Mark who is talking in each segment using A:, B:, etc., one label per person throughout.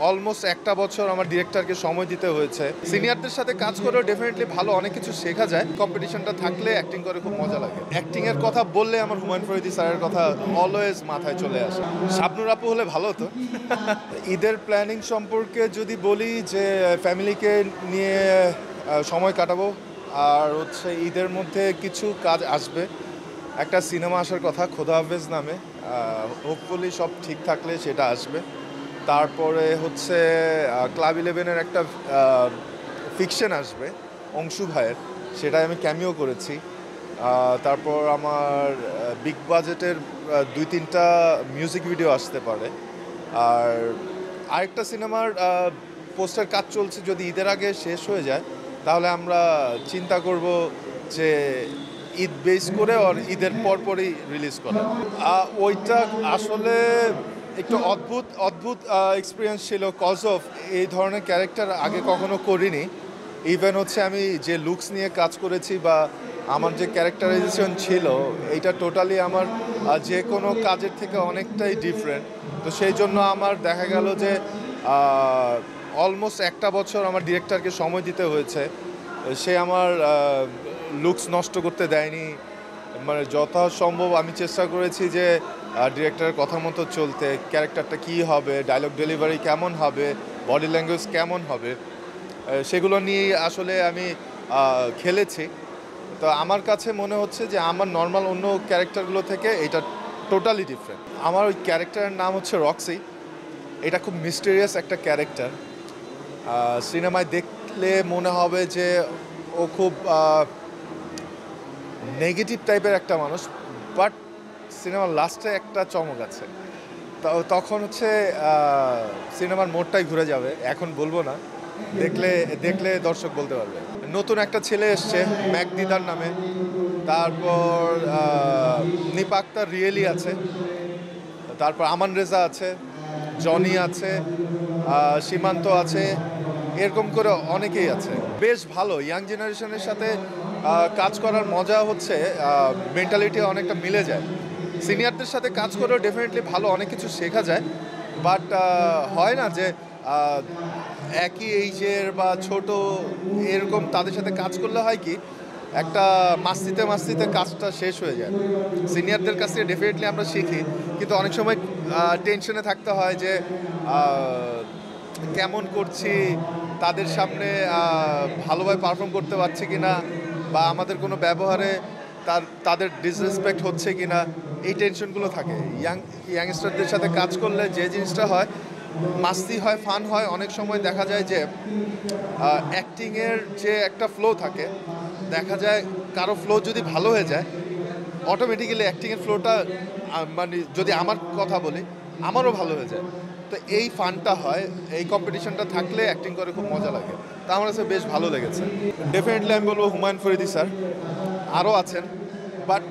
A: Almost একটা বছর আমার ডিরেক্টরকে সময় দিতে হয়েছে। সিনিয়রদের সাথে কাজ করেও ডেফিনেটলি ভালো অনেক কিছু শেখা যায়। কম্পিটিশনটা থাকলে অ্যাক্টিং করে খুব মজা লাগে। অ্যাক্টিং এর কথা বললে আমার হুমায়ুন ফরিদি স্যারের কথা অলওয়েজ মাথায় চলে আসে। শাবনুর আপু হলে ভালো হতো। ঈদের প্ল্যানিং সম্পর্কে যদি বলি যে ফ্যামিলিকে নিয়ে সময় কাটাবো, আর হচ্ছে ঈদের মধ্যে কিছু কাজ আসবে। একটা সিনেমা আসার কথা খোদা হাফেজ নামে, হোপফুলি সব ঠিক থাকলে সেটা আসবে। তারপরে হচ্ছে ক্লাব ইলেভেনের একটা ফিকশন আসবে অংশু ভাইয়ের, সেটাই আমি ক্যামিও করেছি। তারপর আমার বিগ বাজেটের 2-3টা মিউজিক ভিডিও আসতে পারে। আর আরেকটা সিনেমার পোস্টার কাজ চলছে, যদি ঈদের আগে শেষ হয়ে যায় তাহলে আমরা চিন্তা করব যে ঈদ বেস করে আর ঈদের পরপরই রিলিজ করা। ওইটা আসলে একটু অদ্ভুত এক্সপিরিয়েন্স ছিল, কজ অফ এই ধরনের ক্যারেক্টার আগে কখনো করিনি। ইভেন হচ্ছে আমি যে লুকস নিয়ে কাজ করেছি বা আমার যে ক্যারেক্টারাইজেশন ছিল, এইটা টোটালি আমার যে কোনো কাজের থেকে অনেকটাই ডিফারেন্ট। তো সেই জন্য আমার দেখা গেল যে অলমোস্ট একটা বছর আমার ডিরেক্টরকে সময় দিতে হয়েছে। সে আমার লুকস নষ্ট করতে দেয়নি, মানে যথাসম্ভব আমি চেষ্টা করেছি যে ডিরেক্টরের কথা মতো চলতে, ক্যারেক্টারটা কী হবে, ডায়লগ ডেলিভারি কেমন হবে, বডি ল্যাঙ্গুয়েজ কেমন হবে, সেগুলো নিয়েই আসলে আমি খেলেছি। তো আমার কাছে মনে হচ্ছে যে আমার নর্মাল অন্য ক্যারেক্টারগুলো থেকে এটা টোটালি ডিফারেন্ট। আমার ওই ক্যারেক্টারের নাম হচ্ছে রক্সি। এটা খুব মিস্টেরিয়াস একটা ক্যারেক্টার। সিনেমায় দেখলে মনে হবে যে ও খুব নেগেটিভ টাইপের একটা মানুষ, বাট সিনেমার লাস্টে একটা চমক আছে। তখন হচ্ছে সিনেমার মোড়টাই ঘুরে যাবে। এখন বলবো না, দেখলে দর্শক বলতে পারবে। নতুন একটা ছেলে এসছে ম্যাকদিদার নামে, তারপর নিপা আক্তার রিয়েলি আছে, তারপর আমান রেজা আছে, জনি আছে, সীমান্ত আছে, এরকম করে অনেকেই আছে। বেশ ভালো, ইয়াং জেনারেশনের সাথে কাজ করার মজা হচ্ছে মেন্টালিটি অনেকটা মিলে যায়। সিনিয়রদের সাথে কাজ করেও ডেফিনেটলি ভালো অনেক কিছু শেখা যায়। বাট হয় না যে একই এইজের বা ছোট এরকম তাদের সাথে কাজ করলে হয় কি একটা মাস্তিতে কাজটা শেষ হয়ে যায়। সিনিয়রদের কাছ থেকে ডেফিনেটলি আমরা শিখি, কিন্তু অনেক সময় টেনশনে থাকতে হয় যে কেমন করছি, তাদের সামনে ভালোভাবে পারফর্ম করতে পারছি কিনা, বা আমাদের কোনো ব্যবহারে তাদের ডিসরেসপেক্ট হচ্ছে কিনা, এই টেনশনগুলো থাকে। ইয়াংস্টারদের সাথে কাজ করলে যে জিনিসটা হয়, মাস্তি হয়, ফান হয়। অনেক সময় দেখা যায় যে অ্যাক্টিংয়ের যে একটা ফ্লো থাকে, দেখা যায় কারো ফ্লো যদি ভালো হয়ে যায়, অটোমেটিক্যালি অ্যাক্টিংয়ের ফ্লোটা, মানে যদি আমার কথা বলি, আমারও ভালো হয়ে যায়। তো এই ফানটা হয়, এই কম্পিটিশনটা থাকলে অ্যাক্টিং করে খুব মজা লাগে। তা আমার কাছে বেশ ভালো লেগেছে। ডেফিনেটলি আমি বলবো হুমায়ুন ফরিদি স্যার। আরও আছেন, বাট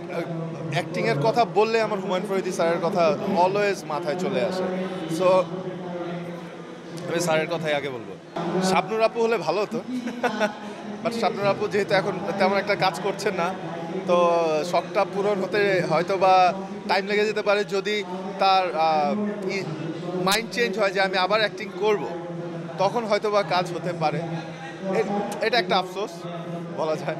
A: অ্যাক্টিংয়ের কথা বললে আমার হুমায়ুন ফরিদি স্যারের কথা অলওয়েজ মাথায় চলে আসে। সো আমি স্যারের কথাই আগে বলবো। শাবনুর আপু হলে ভালো হতো, বাট শাবনুর আপু যেহেতু এখন তেমন একটা কাজ করছেন না, তো শখটা পূরণ হতে হয়তো বা টাইম লেগে যেতে পারে। যদি তার মাইন্ড চেঞ্জ হয় যে আমি আবার অ্যাক্টিং করব, তখন হয়তো বা কাজ হতে পারে। এটা একটা আফসোস বলা যায়।